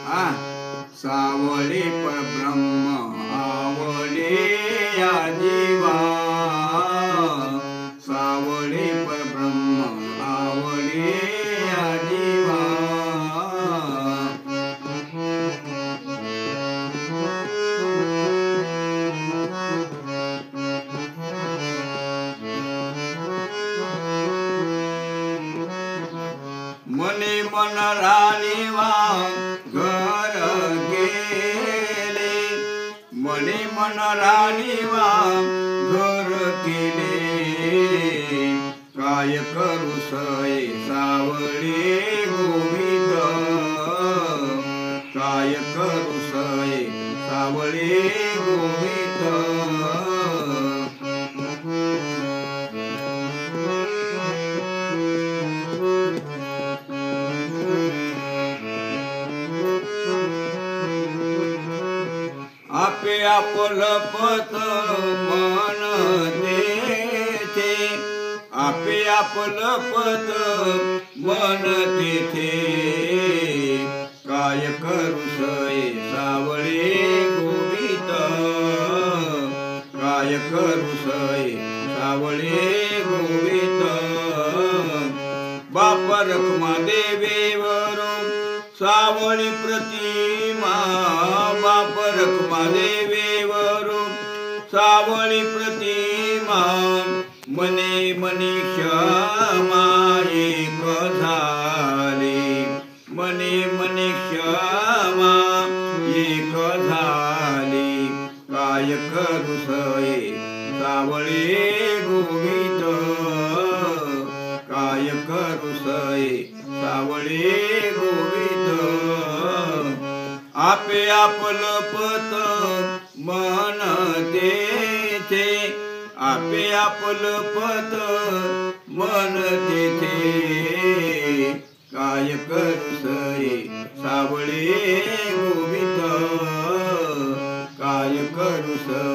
आ सावळे परब्रह्म आवळे या जीवा सावळे परब्रह्म आवळे या जीवा मने मन राणीवा घर गेले मने मन राणीवा घर केले काय करू सये सावळे गोविंद काय करू सये सावळे गोविंद आपे आपलं पत मन तेथे आपे आपलं पत मन तेथे काय करू सये सावळे गोविंद काय करू सये सावळे गोविंद बाप रखमा देवेवरून सावळी प्रतिमा बाप रखमा देवेवरून सावळी प्रतिमा मने मनी क्षमा एक झाली मने मनी क्षमा एक झाली काय करू सये सावळे गोविंद काय करू सये सावळे गोविंद आपे आपलं पत मन तेथे आपे आपलं पत मन तेथे काय करू सये सावळे गोविंद काय करू सये